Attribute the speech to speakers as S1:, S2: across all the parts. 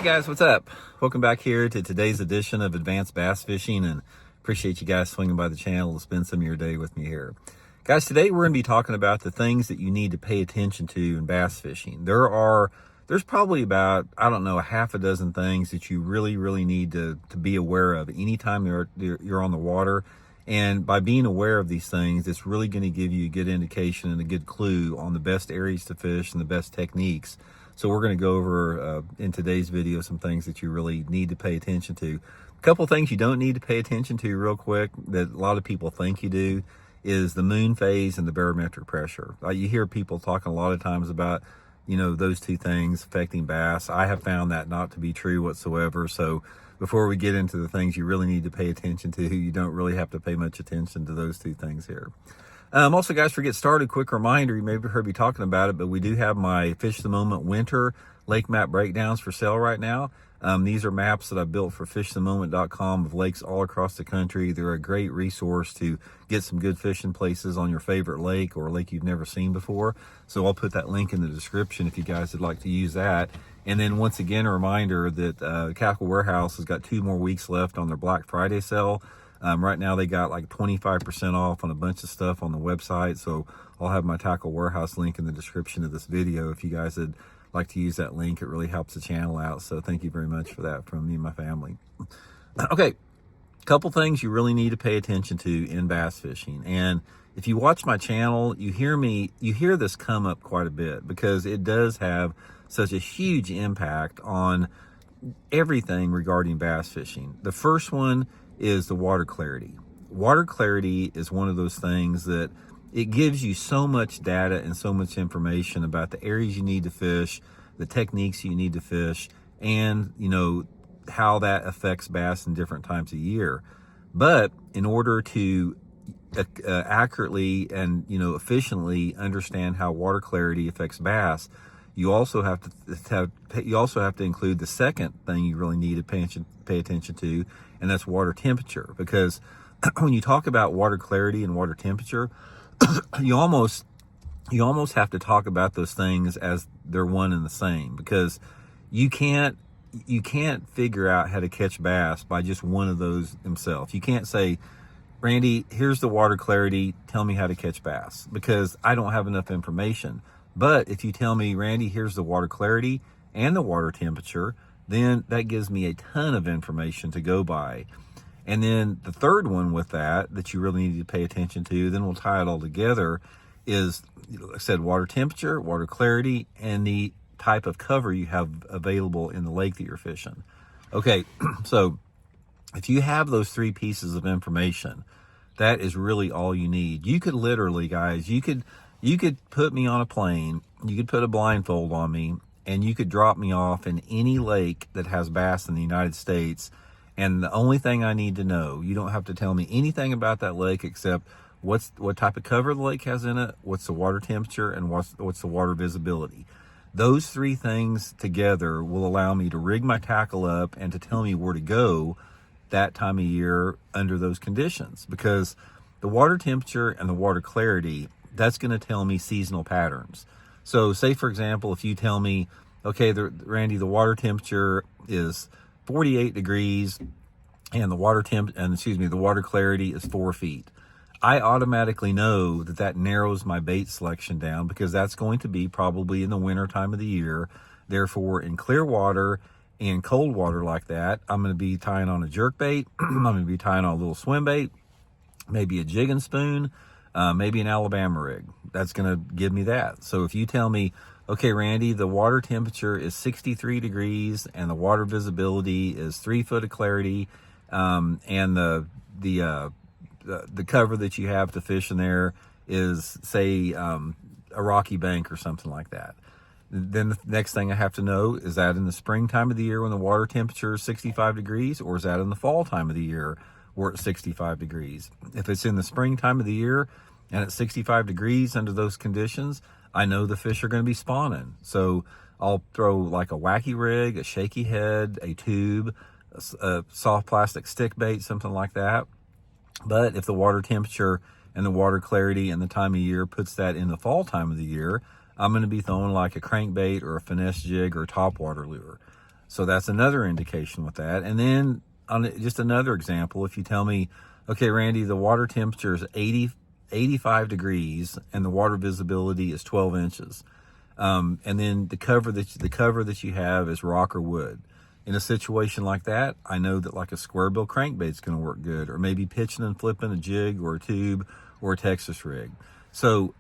S1: guys, what's up? Welcome back here to today's edition of Advanced Bass Fishing, and appreciate you guys swinging by the channel to spend some of your day with me here. Guys, today we're going to be talking about the things that you need to pay attention to in bass fishing. There's probably about, I don't know, a half a dozen things that you really need to be aware of anytime you're on the water. And by being aware of these things, it's really going to give you a good indication and a good clue on the best areas to fish and the best techniques. So we're going to go over in today's video some things that you really need to pay attention to. A couple things you don't need to pay attention to real quick that a lot of people think you do is the moon phase and the barometric pressure. You hear people talking a lot of times about, those two things affecting bass. I have found that not to be true whatsoever. So before we get into the things you really need to pay attention to, you don't really have to pay much attention to those two things here. Also, guys, for get started, quick reminder, you may have heard me talking about it, but we do have my Fish the Moment winter lake map breakdowns for sale right now. These are maps that I've built for fishthemoment.com of lakes all across the country. They're a great resource to get some good fishing places on your favorite lake or a lake you've never seen before. So I'll put that link in the description if you guys would like to use that. And then once again, a reminder that Cackle Warehouse has got 2 more weeks left on their Black Friday sale. Right now they got like 25% off on a bunch of stuff on the website. So I'll have my Tackle Warehouse link in the description of this video. If you guys would like to use that link, it really helps the channel out. So thank you very much for that from me and my family. Okay, a couple things you really need to pay attention to in bass fishing. And if you watch my channel, you hear this come up quite a bit because it does have such a huge impact on everything regarding bass fishing. The first one is the water clarity. Water clarity is one of those things that it gives you so much data and so much information about the areas you need to fish, the techniques you need to fish, and how that affects bass in different times of year. But in order to accurately and efficiently understand how water clarity affects bass, you also have to include the second thing you really need to pay attention to, and that's water temperature. Because when you talk about water clarity and water temperature, you almost have to talk about those things as they're one and the same, because you can't figure out how to catch bass by just one of those themselves. You can't say, Randy, here's the water clarity, tell me how to catch bass, because I don't have enough information. But if you tell me, Randy, here's the water clarity and the water temperature, then that gives me a ton of information to go by. And then the third one with that you really need to pay attention to, then we'll tie it all together, is, like I said, water temperature, water clarity, and the type of cover you have available in the lake that you're fishing. Okay, so if you have those 3 pieces of information, that is really all you need. You could literally, guys, you could put me on a plane, you could put a blindfold on me, and you could drop me off in any lake that has bass in the United States. And the only thing I need to know, you don't have to tell me anything about that lake except what type of cover the lake has in it, what's the water temperature, and what's the water visibility. Those 3 things together will allow me to rig my tackle up and to tell me where to go that time of year under those conditions. Because the water temperature and the water clarity, that's going to tell me seasonal patterns. So say, for example, if you tell me, okay, Randy, the water temperature is 48 degrees and the water clarity is 4 feet. I automatically know that narrows my bait selection down, because that's going to be probably in the winter time of the year. Therefore, in clear water and cold water like that, I'm going to be tying on a jerk bait. I'm going to be tying on a little swim bait, maybe a jig and spoon, maybe an Alabama rig. That's going to give me that. So if you tell me, okay, Randy, the water temperature is 63 degrees and the water visibility is 3 foot of clarity, and the cover that you have to fish in there is, say, a rocky bank or something like that. Then the next thing I have to know, is that in the springtime of the year when the water temperature is 65 degrees, or is that in the fall time of the year where it's 65 degrees? If it's in the springtime of the year and it's 65 degrees under those conditions, I know the fish are going to be spawning. So I'll throw like a wacky rig, a shaky head, a tube, a soft plastic stick bait, something like that. But if the water temperature and the water clarity and the time of year puts that in the fall time of the year, I'm going to be throwing like a crankbait or a finesse jig or a topwater lure. So that's another indication with that. And then on just another example, if you tell me, okay, Randy, the water temperature is 85 degrees and the water visibility is 12 inches. And then the cover that you have is rock or wood. In a situation like that, I know that like a square bill crankbait is going to work good, or maybe pitching and flipping a jig or a tube or a Texas rig. So,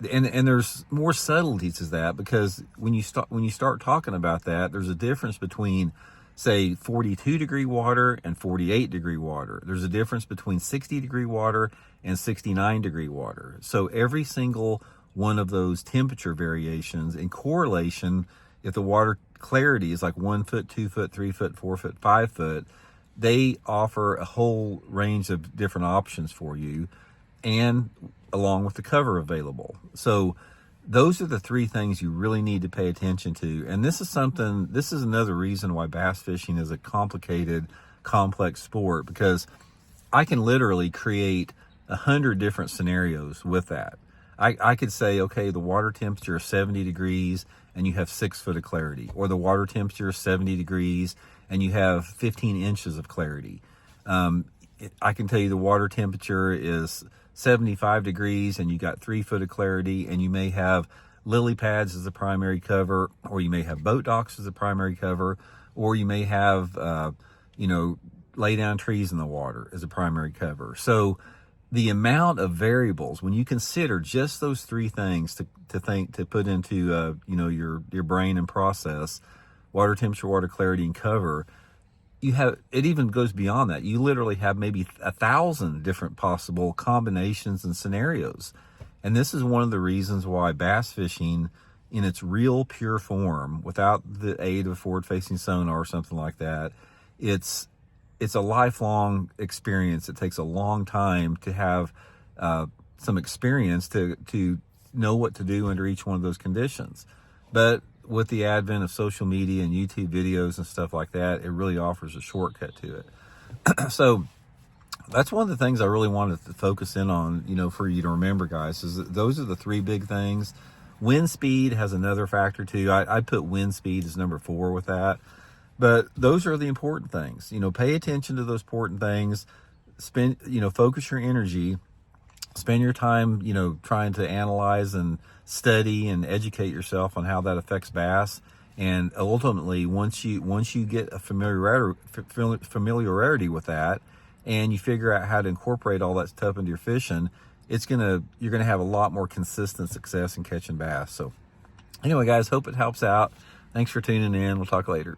S1: and there's more subtleties to that, because when you start talking about that, there's a difference between, say, 42 degree water and 48 degree water. There's a difference between 60 degree water and 69 degree water. So every single one of those temperature variations in correlation, if the water clarity is like 1 foot, 2 foot, 3 foot, 4 foot, 5 foot, they offer a whole range of different options for you, and along with the cover available. So those are the three things you really need to pay attention to. And this is another reason why bass fishing is a complicated, complex sport, because I can literally create 100 different scenarios with that. I could say, okay, the water temperature is 70 degrees and you have 6 foot of clarity, or the water temperature is 70 degrees and you have 15 inches of clarity. I can tell you the water temperature is 75 degrees and you got 3 foot of clarity, and you may have lily pads as a primary cover, or you may have boat docks as a primary cover, or you may have, lay down trees in the water as a primary cover. So the amount of variables, when you consider just those three things to put into, your brain and process, water temperature, water clarity, and cover, it even goes beyond that. You literally have maybe 1,000 different possible combinations and scenarios. And this is one of the reasons why bass fishing in its real pure form, without the aid of forward-facing sonar or something like that, it's a lifelong experience. It takes a long time to have some experience to know what to do under each one of those conditions. But with the advent of social media and YouTube videos and stuff like that, it really offers a shortcut to it. So that's one of the things I really wanted to focus in on, for you to remember, guys, is that those are the three big things. Wind speed has another factor too. I'd put wind speed as number 4 with that. But those are the important things. Pay attention to those important things. Focus your energy. Spend your time, trying to analyze and study and educate yourself on how that affects bass. And ultimately, once you get a familiarity with that, and you figure out how to incorporate all that stuff into your fishing, you're gonna have a lot more consistent success in catching bass. So anyway, guys, hope it helps out. Thanks for tuning in. We'll talk later.